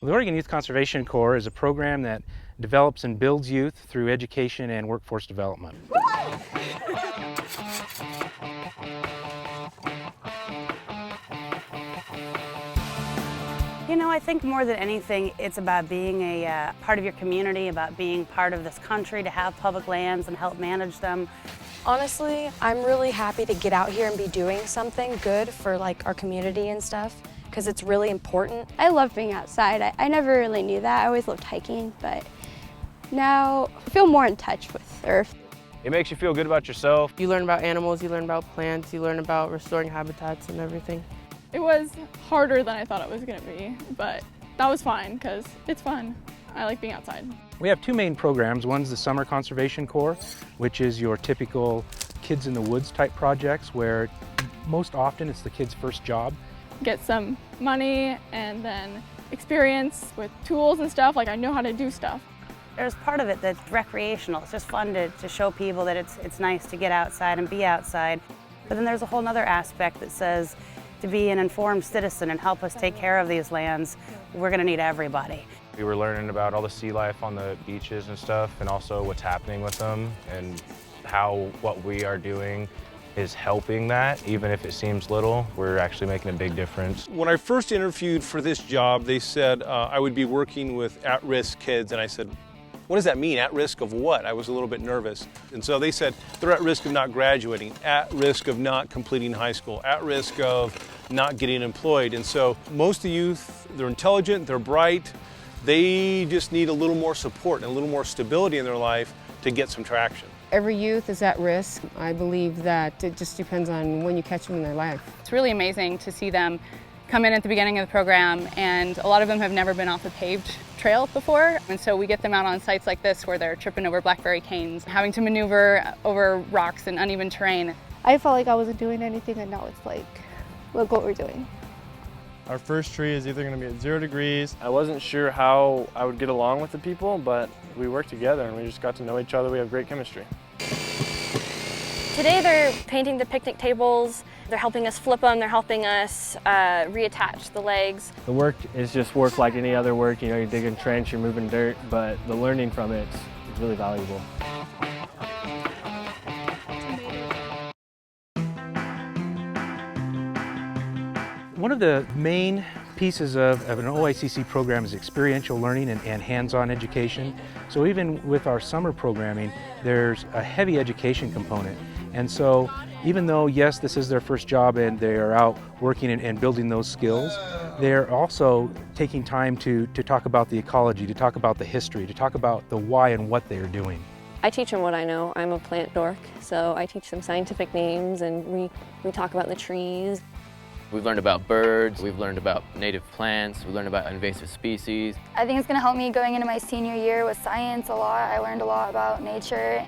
Well, the Oregon Youth Conservation Corps is a program that develops and builds youth through education and workforce development. You know, I think more than anything, it's about being a part of your community, about being part of this country, to have public lands and help manage them. Honestly, I'm really happy to get out here and be doing something good for our community and stuff, because it's really important. I love being outside. I never really knew that. I always loved hiking, but now I feel more in touch with Earth. It makes you feel good about yourself. You learn about animals, you learn about plants, you learn about restoring habitats and everything. It was harder than I thought it was going to be, but that was fine because it's fun. I like being outside. We have two main programs. One's the Summer Conservation Corps, which is your typical kids in the woods type projects where most often it's the kid's first job. Get some money and then experience with tools and stuff, I know how to do stuff. There's part of it that's recreational. It's just fun to show people that it's nice to get outside and be outside. But then there's a whole other aspect that says to be an informed citizen and help us take care of these lands, we're going to need everybody. We were learning about all the sea life on the beaches and stuff, and also what's happening with them, and how what we are doing is helping that. Even if it seems little, we're actually making a big difference. When I first interviewed for this job, they said I would be working with at-risk kids, and I said, what does that mean? At risk of what? I was a little bit nervous. And so they said they're at risk of not graduating, at risk of not completing high school, at risk of not getting employed. And so most of the youth, they're intelligent, they're bright, they just need a little more support and a little more stability in their life to get some traction. Every youth is at risk. I believe that it just depends on when you catch them in their life. It's really amazing to see them come in at the beginning of the program, and a lot of them have never been off a paved trail before, and so we get them out on sites like this where they're tripping over blackberry canes, having to maneuver over rocks and uneven terrain. I felt like I wasn't doing anything, and now it's like, look what we're doing. Our first tree is either going to be at 0 degrees. I wasn't sure how I would get along with the people, but we worked together and we just got to know each other. We have great chemistry. Today they're painting the picnic tables, they're helping us flip them, they're helping us reattach the legs. The work is just work like any other work. You're digging a trench, you're moving dirt, but the learning from it is really valuable. One of the main pieces of an OYCC program is experiential learning and hands-on education. So even with our summer programming, there's a heavy education component. And so even though, yes, this is their first job and they are out working and building those skills, they're also taking time to talk about the ecology, to talk about the history, to talk about the why and what they are doing. I teach them what I know. I'm a plant dork, so I teach them scientific names and we talk about the trees. We've learned about birds, we've learned about native plants, we've learned about invasive species. I think it's going to help me going into my senior year with science a lot. I learned a lot about nature.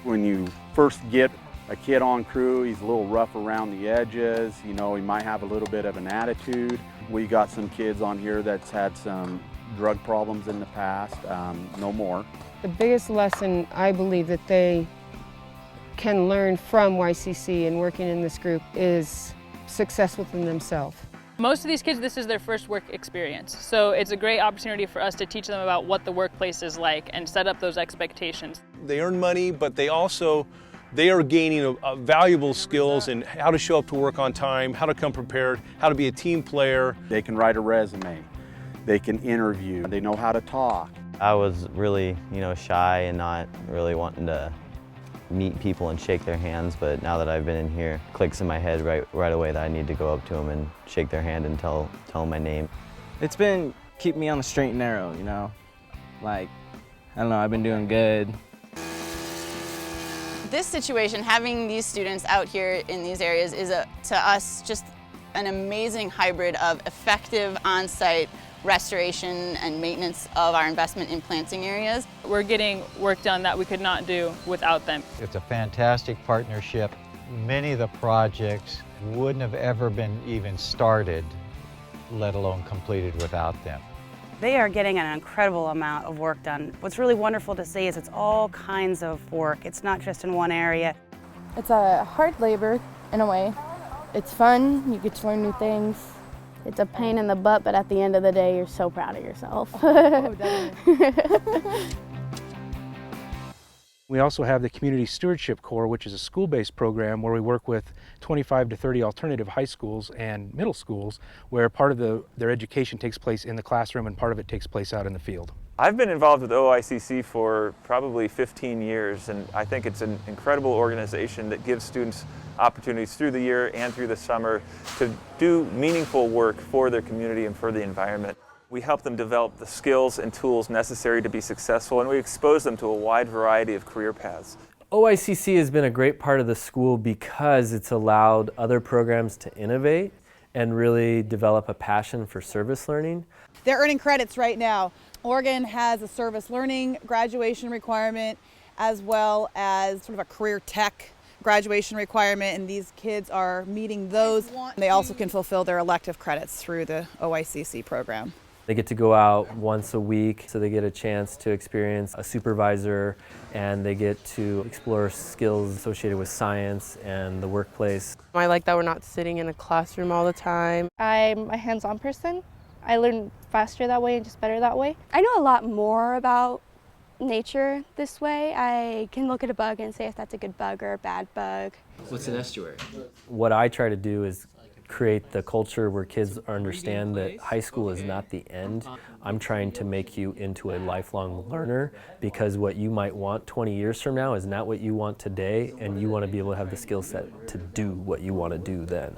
When you first get a kid on crew, he's a little rough around the edges, he might have a little bit of an attitude. We got some kids on here that's had some drug problems in the past, no more. The biggest lesson I believe that they can learn from YCC and working in this group is success within themselves. Most of these kids, this is their first work experience, so it's a great opportunity for us to teach them about what the workplace is like and set up those expectations. They earn money, but they are gaining valuable skills in how to show up to work on time, how to come prepared, how to be a team player. They can write a resume, they can interview, they know how to talk. I was really, shy and not really wanting to meet people and shake their hands, but now that I've been in here, it clicks in my head right away that I need to go up to them and shake their hand and tell them my name. It's been keep me on the straight and narrow, I don't know, I've been doing good. This situation, having these students out here in these areas is to us just an amazing hybrid of effective on-site restoration and maintenance of our investment in planting areas. We're getting work done that we could not do without them. It's a fantastic partnership. Many of the projects wouldn't have ever been even started, let alone completed, without them. They are getting an incredible amount of work done. What's really wonderful to see is it's all kinds of work. It's not just in one area. It's a hard labor in a way. It's fun, you get to learn new things. It's a pain in the butt, but at the end of the day, you're so proud of yourself. We also have the Community Stewardship Corps, which is a school-based program where we work with 25 to 30 alternative high schools and middle schools where part of their education takes place in the classroom and part of it takes place out in the field. I've been involved with OYCC for probably 15 years, and I think it's an incredible organization that gives students opportunities through the year and through the summer to do meaningful work for their community and for the environment. We help them develop the skills and tools necessary to be successful, and we expose them to a wide variety of career paths. OYCC has been a great part of the school because it's allowed other programs to innovate and really develop a passion for service learning. They're earning credits right now. Oregon has a service learning graduation requirement as well as sort of a career tech graduation requirement, and these kids are meeting those. They also can fulfill their elective credits through the OYCC program. They get to go out once a week, so they get a chance to experience a supervisor, and they get to explore skills associated with science and the workplace. I like that we're not sitting in a classroom all the time. I'm a hands-on person. I learn faster that way and just better that way. I know a lot more about nature this way. I can look at a bug and say if that's a good bug or a bad bug. What's an estuary? What I try to do is create the culture where kids understand that high school is not the end. I'm trying to make you into a lifelong learner, because what you might want 20 years from now is not what you want today, and you want to be able to have the skill set to do what you want to do then.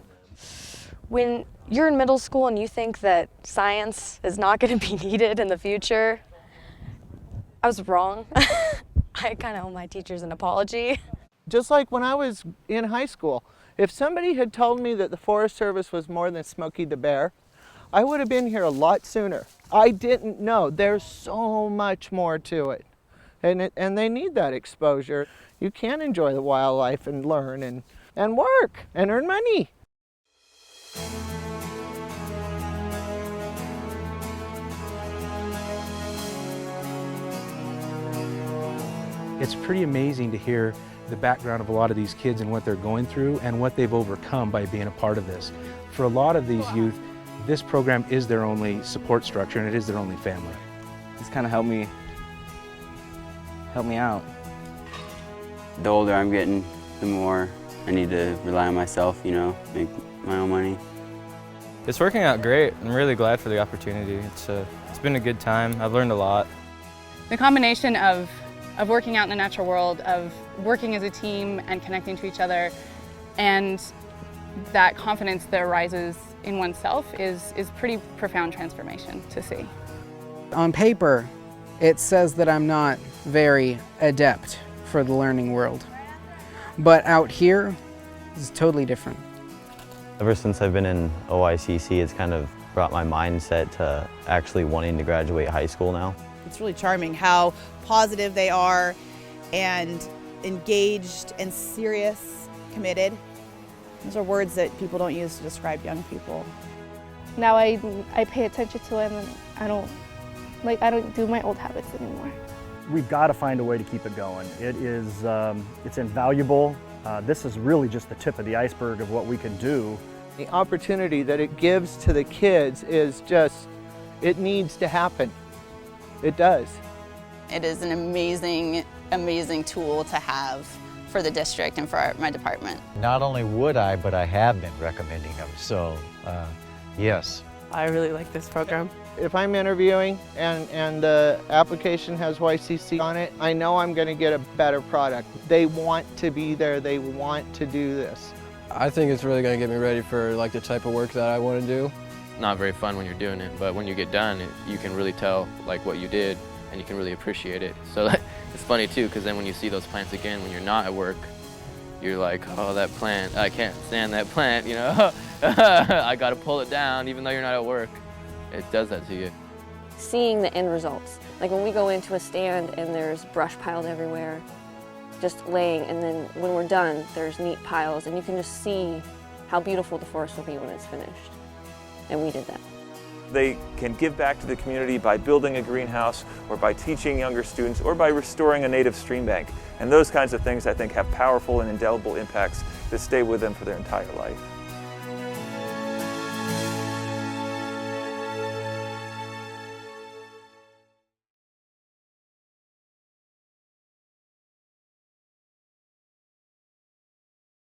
When you're in middle school and you think that science is not going to be needed in the future, I was wrong. I kind of owe my teachers an apology. Just like when I was in high school, if somebody had told me that the Forest Service was more than Smokey the Bear, I would have been here a lot sooner. I didn't know. There's so much more to it. And they need that exposure. You can enjoy the wildlife and learn and work and earn money. It's pretty amazing to hear the background of a lot of these kids and what they're going through and what they've overcome by being a part of this. For a lot of these youth, this program is their only support structure and it is their only family. It's kind of helped me out. The older I'm getting, the more I need to rely on myself, you know, make my own money. It's working out great. I'm really glad for the opportunity. It's been a good time. I've learned a lot. The combination of working out in the natural world, of working as a team and connecting to each other, and that confidence that arises in oneself is pretty profound transformation to see. On paper, it says that I'm not very adept for the learning world, but out here, it's totally different. Ever since I've been in OYCC, it's kind of brought my mindset to actually wanting to graduate high school now. It's really charming how positive they are and engaged and serious, committed. Those are words that people don't use to describe young people. Now I pay attention to them, and I don't do my old habits anymore. We've got to find a way to keep it going. It's invaluable. This is really just the tip of the iceberg of what we can do. The opportunity that it gives to the kids is just, it needs to happen. It does. It is an amazing, amazing tool to have for the district and for my department. Not only would I, but I have been recommending them, so yes. I really like this program. If I'm interviewing and the application has YCC on it, I know I'm going to get a better product. They want to be there, they want to do this. I think it's really going to get me ready for the type of work that I want to do. Not very fun when you're doing it, but when you get done, you can really tell what you did, and you can really appreciate it. So it's funny too, because then when you see those plants again, when you're not at work, you're like, oh, that plant, I can't stand that plant, you know? I gotta pull it down even though you're not at work. It does that to you. Seeing the end results. Like when we go into a stand and there's brush piled everywhere, just laying, and then when we're done, there's neat piles, and you can just see how beautiful the forest will be when it's finished. And we did that. They can give back to the community by building a greenhouse, or by teaching younger students, or by restoring a native stream bank. And those kinds of things, I think, have powerful and indelible impacts that stay with them for their entire life.